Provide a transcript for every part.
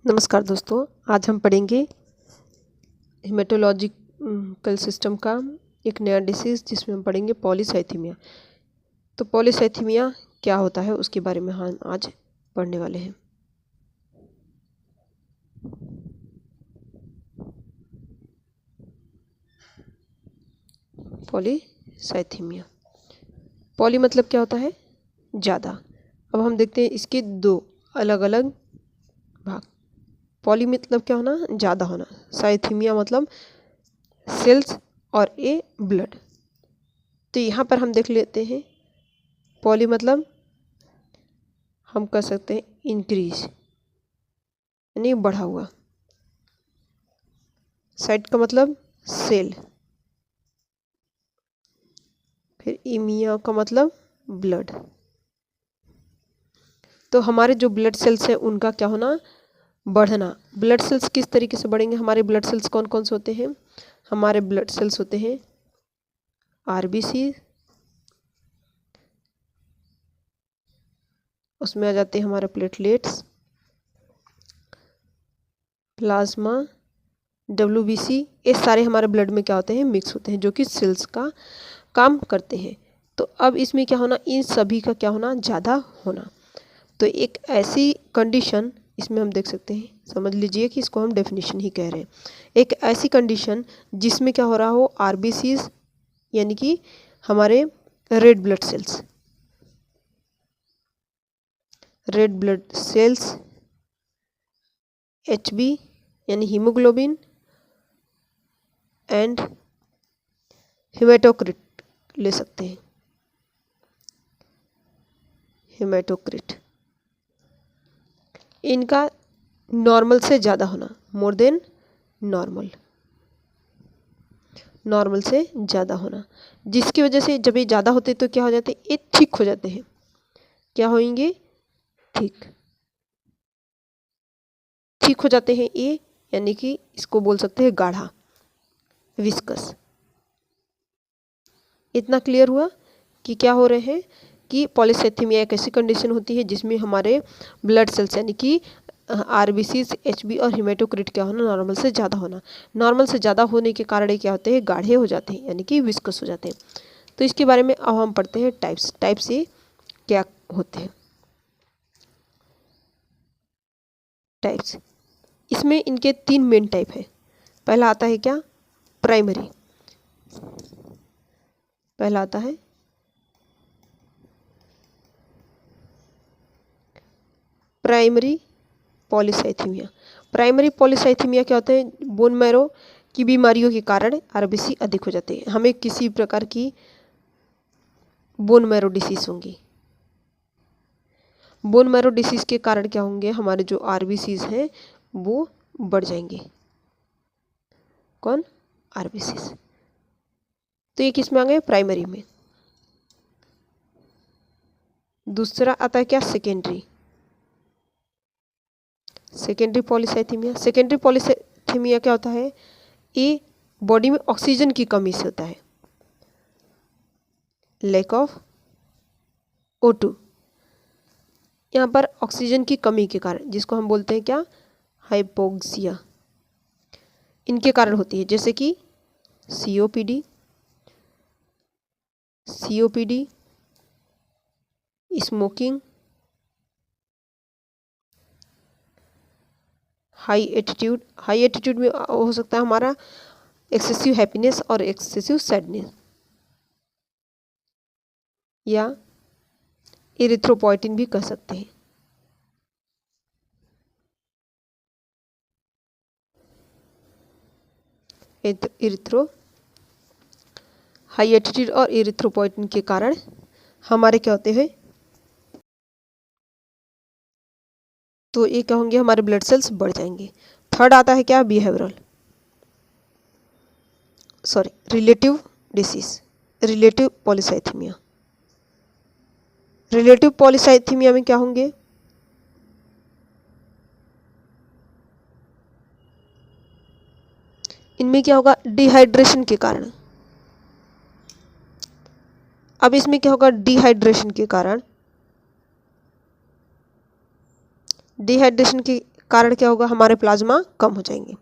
नमस्कार दोस्तों, आज हम पढ़ेंगे हेमेटोलॉजिकल सिस्टम का एक नया डिसीज़ जिसमें हम पढ़ेंगे पॉलीसाइथीमिया। तो पॉलीसाइथीमिया क्या होता है उसके बारे में हम आज पढ़ने वाले हैं। पॉलीसाइथीमिया, पॉली मतलब क्या होता है? ज़्यादा। अब हम देखते हैं इसके दो अलग अलग भाग। पॉली मतलब क्या होना? ज़्यादा होना। साइथीमिया मतलब सेल्स और ए ब्लड। तो यहाँ पर हम देख लेते हैं पॉली मतलब हम कर सकते हैं इंक्रीज यानी बढ़ा हुआ। साइट का मतलब सेल। फिर इमिया का मतलब ब्लड। तो हमारे जो ब्लड सेल्स हैं उनका क्या होना? बढ़ना। ब्लड सेल्स किस तरीके से बढ़ेंगे? हमारे ब्लड सेल्स कौन कौन से होते हैं? हमारे ब्लड सेल्स होते हैं आरबीसी, उसमें आ जाते हैं हमारे प्लेटलेट्स, प्लाज्मा, डब्ल्यूबीसी। ये सारे हमारे ब्लड में क्या होते हैं? मिक्स होते हैं, जो कि सेल्स का काम करते हैं। तो अब इसमें क्या होना? इन सभी का क्या होना? ज़्यादा होना। तो एक ऐसी कंडीशन इसमें हम देख सकते हैं, समझ लीजिए कि इसको हम डेफिनेशन ही कह रहे हैं। एक ऐसी कंडीशन जिसमें क्या हो रहा हो? आरबीसीज यानी कि हमारे red blood cells, red blood cells, HB यानी हीमोग्लोबिन एंड हेमेटोक्रिट ले सकते हैं। हेमेटोक्रिट, इनका नॉर्मल से ज़्यादा होना, मोर देन नॉर्मल, नॉर्मल से ज़्यादा होना, जिसकी वजह से जब ये ज़्यादा होते तो क्या हो जाते? ये थिक हो जाते हैं। क्या होंगे? थिक, थिक हो जाते हैं ये, यानी कि इसको बोल सकते हैं गाढ़ा, विस्कस। इतना क्लियर हुआ कि क्या हो रहे हैं कि पॉलीसाइथीमिया एक ऐसी कंडीशन होती है जिसमें हमारे ब्लड सेल्स यानी कि आरबीसी, एचबी और हिमेटोक्रिट क्या होना? नॉर्मल से ज़्यादा होना। नॉर्मल से ज़्यादा होने के कारण क्या होते हैं? गाढ़े हो जाते हैं यानी कि विस्कस हो जाते हैं। तो इसके बारे में अब हम पढ़ते हैं टाइप्स। टाइप्स ये क्या होते हैं? टाइप्स, इसमें इनके 3 मेन टाइप है। पहला आता है क्या? प्राइमरी। पहला आता है प्राइमरी पॉलीसाइथीमिया। प्राइमरी पॉलीसाइथीमिया क्या होता है? बोन मैरो की बीमारियों के कारण आरबीसी अधिक हो जाते हैं। हमें किसी प्रकार की बोन मैरो डिसीज होंगी। बोन मैरो डिसीज के कारण क्या होंगे? हमारे जो आरबीसीज हैं वो बढ़ जाएंगे। कौन? आरबीसीज। तो ये किस में आ गए? प्राइमरी में। दूसरा आता है क्या? Secondary. Secondary polycythaemia. Secondary polycythaemia क्या होता है? ये बॉडी में ऑक्सीजन की कमी से होता है, लैक ऑफ O2। यहाँ पर ऑक्सीजन की कमी के कारण, जिसको हम बोलते हैं क्या? हाइपोक्सिया, इनके कारण होती है। जैसे कि COPD, COPD, smoking, high attitude. High attitude में हो सकता है हमारा एक्सेसिव हैप्पीनेस और एक्सेसिव सैडनेस, या इरिथ्रोपोइटिन भी कह सकते हैं। इरिथ्रो, हाई एटीट्यूड और इरिथ्रोपोइटिन के कारण हमारे क्या होते हैं? तो ये क्या होंगे? हमारे ब्लड सेल्स बढ़ जाएंगे। थर्ड आता है क्या? Behavioural, sorry, relative disease, relative polycythaemia. Relative polycythaemia में क्या होंगे? इनमें क्या होगा? डिहाइड्रेशन के कारण। अब इसमें क्या होगा? डिहाइड्रेशन के कारण, डिहाइड्रेशन के कारण क्या होगा, हमारे प्लाज्मा कम हो जाएंगे।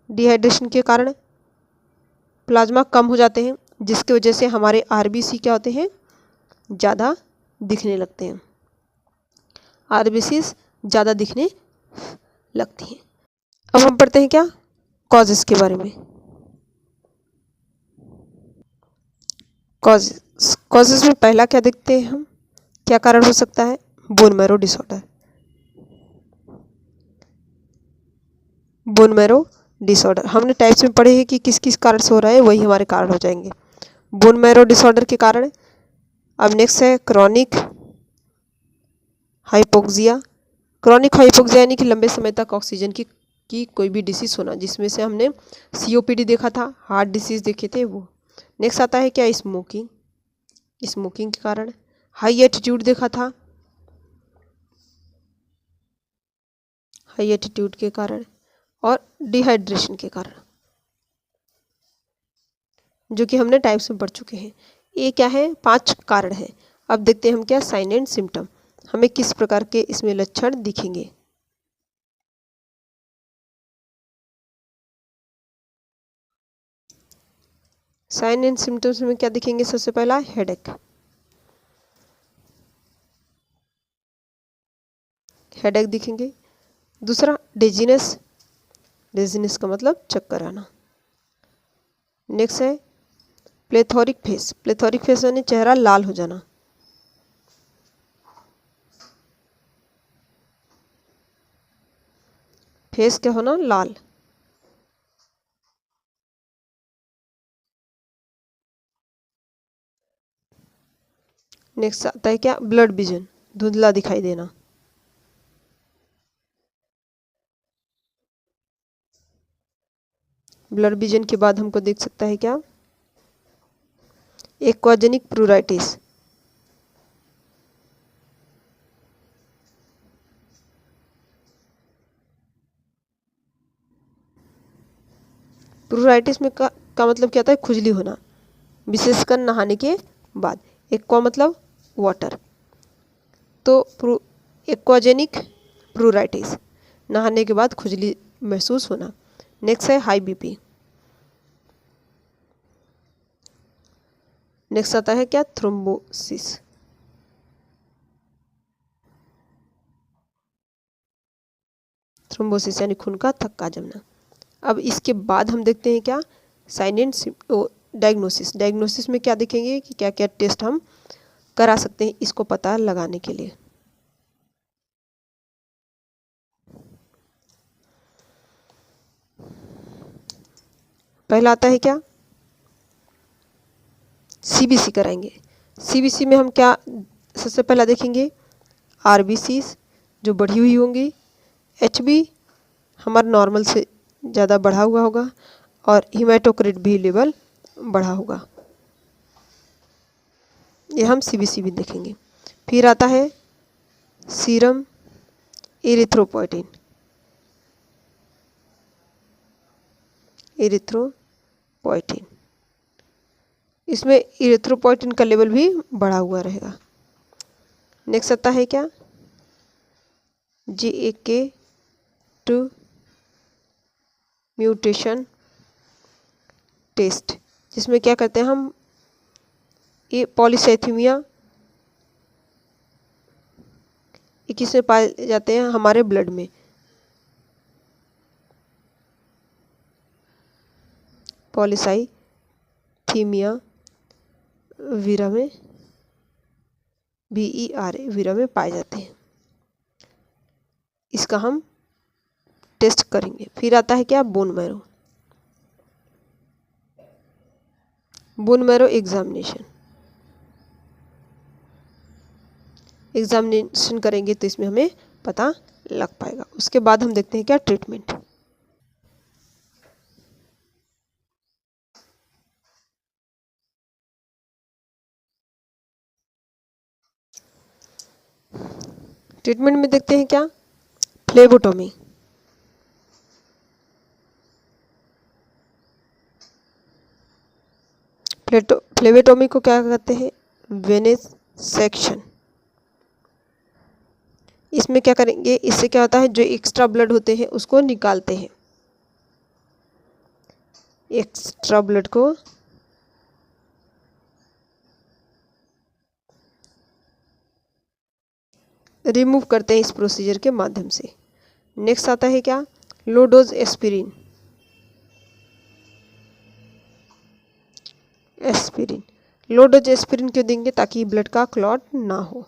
डिहाइड्रेशन के कारण प्लाज्मा कम हो जाते हैं, जिसकी वजह से हमारे आरबीसी क्या होते हैं, ज़्यादा दिखने लगते हैं, आरबीसीज ज़्यादा दिखने लगती हैं। अब हम पढ़ते हैं क्या, कॉजेस के बारे में। कॉजेस में पहला क्या देखते हैं हम, क्या कारण हो सकता है, bone marrow disorder. Bone marrow disorder हमने टाइप्स में पढ़े हैं कि किस किस कारण से हो रहा है, वही हमारे कारण हो जाएंगे। बोन मैरो डिसऑर्डर के कारण। अब नेक्स्ट है क्रॉनिक हाइपोक्सिया। क्रॉनिक हाइपोक्सिया यानी कि लंबे समय तक ऑक्सीजन की कोई भी डिसीज़ होना, जिसमें से हमने सीओपीडी देखा था, हार्ट डिसीज़ देखे थे वो। नेक्स्ट आता है क्या, स्मोकिंग। स्मोकिंग के कारण। हाई एटीट्यूड देखा था, हाई एटीट्यूड के कारण। और डिहाइड्रेशन के कारण, जो कि हमने टाइप्स में पढ़ चुके हैं। ये क्या है, 5 कारण है। अब देखते हैं हम क्या, साइन एंड सिम्टम, हमें किस प्रकार के इसमें लक्षण दिखेंगे। साइन एंड सिम्टम्स में क्या दिखेंगे, सबसे पहला हेडेक। हेडेक दिखेंगे। दूसरा डेजीनेस, डेजीनेस का मतलब चक्कर आना। नेक्स्ट है प्लेथोरिक फेस। प्लेथोरिक फेस यानी चेहरा लाल हो जाना। फेस क्या होना, लाल। नेक्स्ट आता है क्या, ब्लड विजन, धुंधला दिखाई देना। ब्लड विजन के बाद हमको देख सकता है क्या, एक्वाजेनिक प्रूराइटिस। प्रूराइटिस में का मतलब क्या होता है, खुजली होना, विशेषकर नहाने के बाद। एक्वा मतलब वाटर, तो एक्वाजेनिक प्रूराइटिस, नहाने के बाद खुजली महसूस होना। नेक्स्ट है हाई बीपी। नेक्स्ट आता है क्या, थ्रोम्बोसिस। थ्रोम्बोसिस यानी खून का थक्का जमना। अब इसके बाद हम देखते हैं क्या, साइन एंड डायग्नोसिस। डायग्नोसिस में क्या देखेंगे कि क्या क्या टेस्ट हम करा सकते हैं इसको पता लगाने के लिए। पहला आता है क्या, सीबीसी कराएंगे। सीबीसी में हम क्या सबसे पहला देखेंगे, आरबीसी जो बढ़ी हुई होंगी, एचबी हमारा नॉर्मल से ज़्यादा बढ़ा हुआ होगा, और हीमेटोक्रिट भी लेवल बढ़ा होगा। ये हम सीबीसी भी देखेंगे। फिर आता है सीरम इरिथ्रोपोइटिन। इरिथ्रोपोइटिन, इसमें इरिथ्रोपोइटिन का लेवल भी बढ़ा हुआ रहेगा। नेक्स्ट आता है क्या, JAK2 म्यूटेशन टेस्ट, जिसमें क्या करते हैं हम, ये पॉलीसाइथेमिया ये किसमें पाए जाते हैं, हमारे ब्लड में। पॉलीसाइथेमिया वीरा में, VERA वीरा में पाए जाते हैं। इसका हम टेस्ट करेंगे। फिर आता है क्या, bone marrow. Bone marrow examination करेंगे तो इसमें हमें पता लग पाएगा। उसके बाद हम देखते हैं क्या, ट्रीटमेंट। ट्रीटमेंट में देखते हैं क्या, फ्लेबोटोमी। फ्लेबोटोमी को क्या कहते हैं, वेनेस सेक्शन। इसमें क्या करेंगे, इससे क्या होता है जो एक्स्ट्रा ब्लड होते हैं उसको निकालते हैं, एक्स्ट्रा ब्लड को रिमूव करते हैं इस प्रोसीजर के माध्यम से। नेक्स्ट आता है क्या, low dose aspirin. Aspirin, low dose aspirin क्यों देंगे, ताकि ब्लड का क्लॉट ना हो।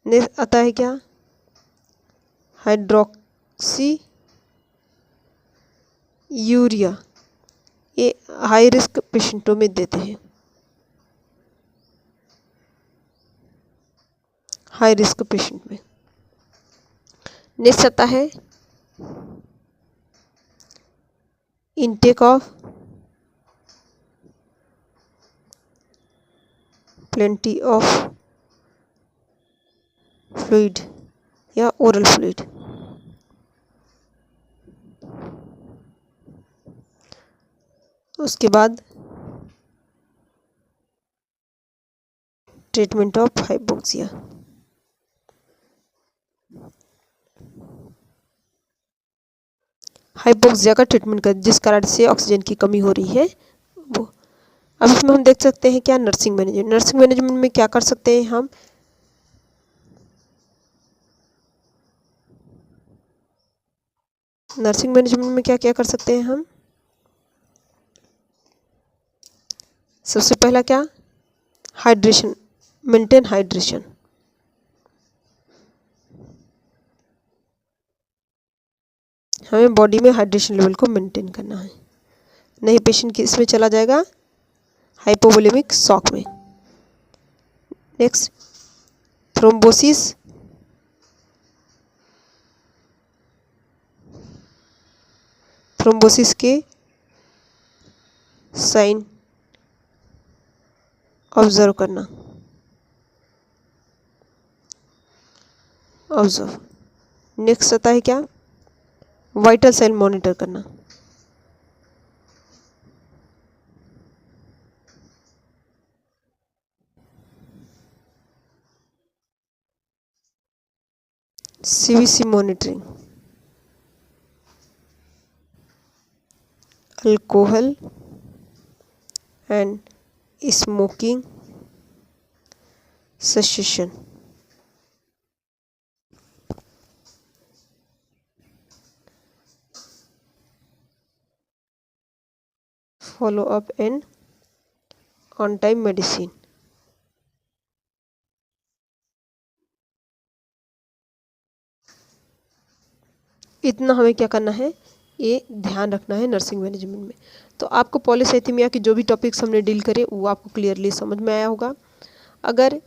नेक्स्ट आता है क्या, हाइड्रोक्सी यूरिया, ये हाई रिस्क पेशेंटों में देते हैं, हाई रिस्क पेशेंट में। नेक्स्ट आता है intake of plenty of fluid या ओरल फ्लूइड। उसके बाद ट्रीटमेंट ऑफ हाइपोक्सिया, हाइपोक्सिया का ट्रीटमेंट कर जिस कारण से ऑक्सीजन की कमी हो रही है वो। अब इसमें हम देख सकते हैं क्या, नर्सिंग मैनेजमेंट। नर्सिंग मैनेजमेंट में क्या कर सकते हैं हम, नर्सिंग मैनेजमेंट में क्या क्या कर सकते हैं हम। सबसे पहला क्या, हाइड्रेशन, मेंटेन हाइड्रेशन। हमें बॉडी में हाइड्रेशन लेवल को मेंटेन करना है, नहीं पेशेंट की इसमें चला जाएगा हाइपोवोलेमिक शॉक में। नेक्स्ट थ्रोम्बोसिस, थ्रोम्बोसिस के साइन ऑब्जर्व करना, ऑब्जर्व। नेक्स्ट आता है क्या, वाइटल साइन मॉनिटर करना। CVC monitoring, alcohol and smoking cessation, follow up and on time medicine. इतना हमें क्या करना है, ये ध्यान रखना है नर्सिंग मैनेजमेंट में। तो आपको पॉलीसाइथेमिया के जो भी टॉपिक्स हमने डील करे वो आपको क्लियरली समझ में आया होगा। अगर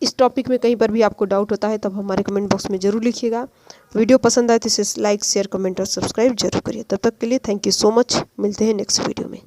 इस टॉपिक में कहीं पर भी आपको डाउट होता है तब हमारे कमेंट बॉक्स में ज़रूर लिखिएगा। वीडियो पसंद आए तो इसे लाइक शेयर कमेंट और सब्सक्राइब जरूर करिए। तब तक के लिए थैंक यू सो मच, मिलते हैं नेक्स्ट वीडियो में।